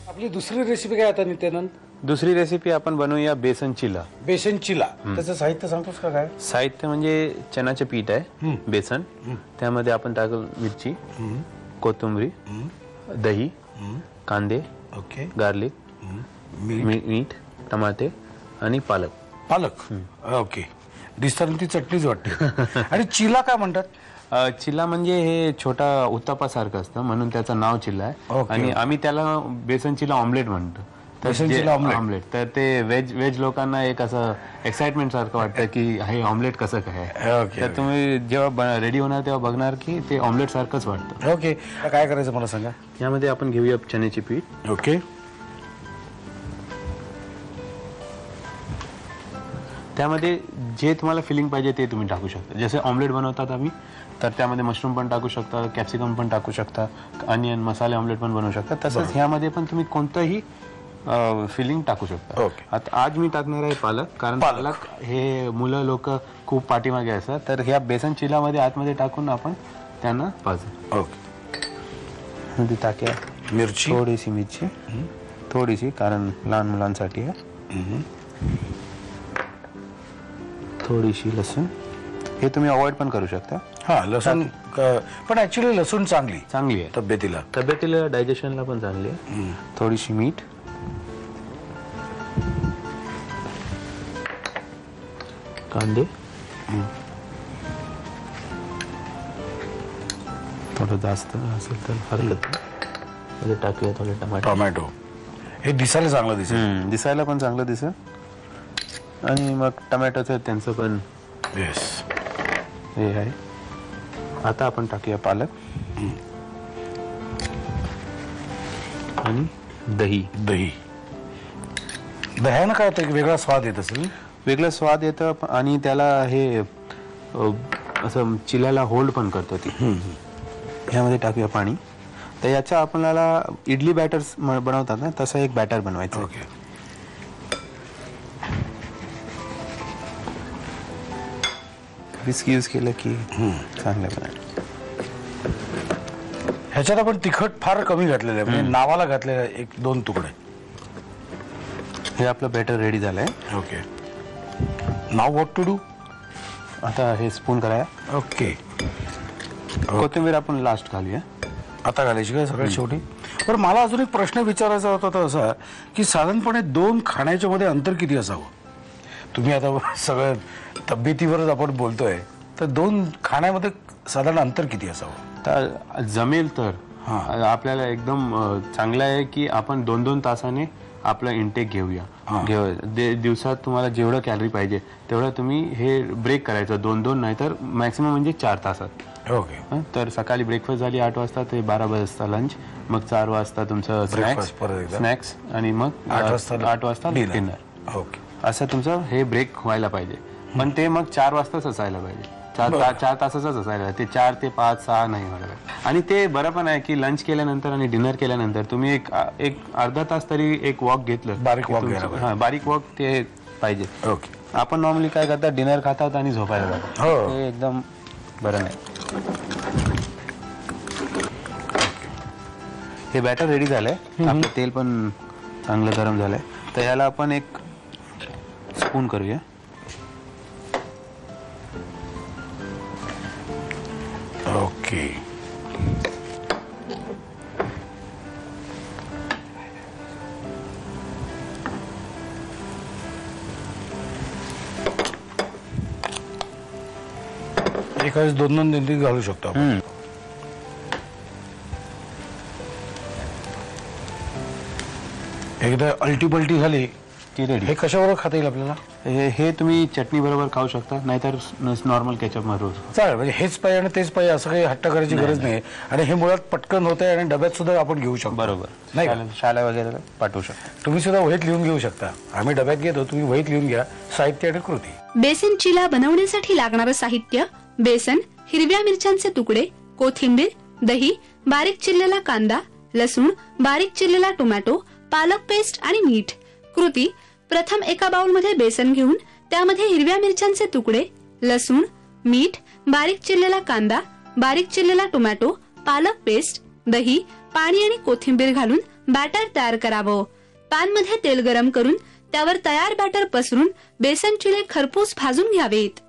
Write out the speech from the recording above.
आपली दुसरी रेसिपी काय आता नित्यानंद? दुसरी रेसिपी आपण बनवूया बेसन चिला. बेसन चिला. त्याचं साहित्य सांगतोस का काय? साहित्य म्हणजे चण्याचे पीठ आहे, बेसन, त्यामध्ये आपण टाकू मिरची, कोथिंबीर, दही, कांदे, ओके, गार्लिक, मीठ, टमाटे आणि पालक. पालक, ओके. दिसताना ती चटणीच वाटते. आणि चिला काय म्हणतात? चिल्ला म्हणजे हे छोटा उत्तप्पासारखं असतं म्हणून त्याचं नाव चिल्ला आहे. आणि आम्ही त्याला बेसन चिल्ला ऑमलेट म्हणतो. बेसन चिल्ला ऑमलेट. तर ते व्हेज लोकांना एक असं एक्साइटमेंट सारखं वाटतं की हे ऑमलेट कसं काय. तर तुम्ही जेव्हा रेडी होणार तेव्हा बघणार की ते ऑमलेट सारखंच वाटतं. ओके, काय करायचं मला सांगा. यामध्ये आपण घेऊया चण्याचे पीठ. ओके. त्यामध्ये जे तुम्हाला फिलिंग पाहिजे ते तुम्ही टाकू शकता. जसे ऑमलेट बनवतात आम्ही, तर त्यामध्ये मशरूम पण टाकू शकता, कॅप्सिकम पण टाकू शकता, अनियन मसाले ऑमलेट पण बनवू शकता. तसंच ह्यामध्ये पण तुम्ही कोणतंही फिलिंग टाकू शकता. आता आज मी टाकणार आहे पालक, कारण पालक हे मुलं लोक खूप पाठीमागे असतात. तर ह्या बेसन चिलामध्ये आतमध्ये टाकून आपण त्यांना पाजू. ओके. टाक्या मिरची, थोडीशी मिरची, थोडीशी, कारण लहान मुलांसाठी आहे. थोडीशी लसूण. हे तुम्ही अवॉइड पण करू शकता. हा, लसूण. पण ऍक्च्युली लसूण चांगली आहे तब्येतीला डायजेशनला पण चांगली आहे. थोडीशी मीठ, कांदे, थोडं जास्त असेल तर हरकत टाकूया. थोडे टोमॅटो. हे दिसायला चांगलं दिसेल. दिसायला पण चांगलं दिसेल. आणि मग टोमॅटोचं त्यांचं पण हे आहे. आता आपण टाकूया पालक आणि दही. दह्यानं काय होतं, वेगळा स्वाद येत असेल. वेगळा स्वाद येतं आणि त्याला हे असं चिल्याला होल्ड पण करतं ती. ह्यामध्ये टाकूया पाणी. तर याचा आपल्याला इडली बॅटर बनवतात ना, तसं एक बॅटर बनवायचं. ओके. विस्क यूज केलं की चांगलं बनतं. ह्याच्यात आपण तिखट फार कमी घातलेलं आहे, म्हणजे नावाला घातलेलं आहे 1-2 तुकडे. हे आपलं बॅटर रेडी झालंय. Okay. Now what to do. आता हे स्पून कराया. ओके. कोथिंबीर आपण लास्ट घालूया. आता घालायची काय सगळ्यात शेवटी. पण मला अजून एक प्रश्न विचारायचा होता, तो असा की साधारणपणे 2 खाण्याच्या मध्ये अंतर किती असावं. तुम्ही आता सगळं तब्येतीवरच आपण बोलतोय, तर 2 खाण्यामध्ये साधारण अंतर किती असावं. तर जमेल तर आपल्याला एकदम चांगलं आहे की आपण 2-2 तासाने आपला इंटेक घेऊया. दिवसात तुम्हाला जेवढं कॅलरी पाहिजे तेवढं तुम्ही हे ब्रेक करायचं. 2-2 नाही तर मॅक्सिमम म्हणजे 4 तासात. ओके. तर सकाळी ब्रेकफास्ट झाली 8 वाजता, ते 12 वाजता लंच, मग 4 वाजता तुमचं स्नॅक्स आणि मग 8 वाजता डिनर. ओके. असं तुमचं हे ब्रेक व्हायला पाहिजे. पण ते मग 4 वाजताच असायला पाहिजे. 4 तासाचाच असायला. ते 4 ते 5, 6 नाही व्हायला. आणि ते बरं पण आहे की लंच केल्यानंतर आणि डिनर केल्यानंतर तुम्ही एक अर्धा तास तरी एक वॉक घेतलं. बारीक वॉक ते पाहिजे. ओके. आपण नॉर्मली काय करतात, डिनर खातात आणि झोपायला जातात. ते एकदम बरं नाही. हे बॅटर रेडी झालंय. आपलं तेल पण चांगलं गरम झालंय. तर याला आपण एक स्पून करूया. ओके. एका 2-2 घालू शकतो आपण. एकदा अल्टी झाली की रेडी. हे कशाबरोबर खाता येईल आपल्याला. हे तुम्ही चटणी बरोबर खाऊ शकता, नाहीतर नॉर्मल केचप मध्ये चालेल. म्हणजे हेच पाहिजे आणि तेच पाहिजे असं काही हट्ट करायची गरज नाही. आणि हे मुळात पटकन होत आहे आणि डब्यात सुद्धा आपण घेऊ शकतो. बरोबर. नाही, शाळा वगैरे पाठवू शकता. तुम्ही सुद्धा वहीत लिहून घेऊ शकता. आम्ही डब्यात घेतो, तुम्ही वहीत लिहून घ्या. साहित्य आणि कृती. बेसन चिला बनवण्यासाठी लागणारं साहित्य: बेसन, हिरव्या मिरच्यांचे तुकडे, कोथिंबीर, दही, बारीक चिरलेला कांदा, लसूण, बारीक चिरलेला टोमॅटो, पालक पेस्ट आणि मीठ. कृती: प्रथम एका बाउलमध्ये बेसन घेऊन त्यामध्ये हिरव्या मिरच्यांचे तुकडे, लसूण, मीठ, बारीक चिरलेला कांदा, बारीक चिरलेला टोमॅटो, पालक पेस्ट, दही, पाणी आणि कोथिंबीर घालून बॅटर तयार करावं. पॅनमध्ये तेल गरम करून त्यावर तयार बॅटर पसरून बेसन चिले खरपूस भाजून घ्यावेत.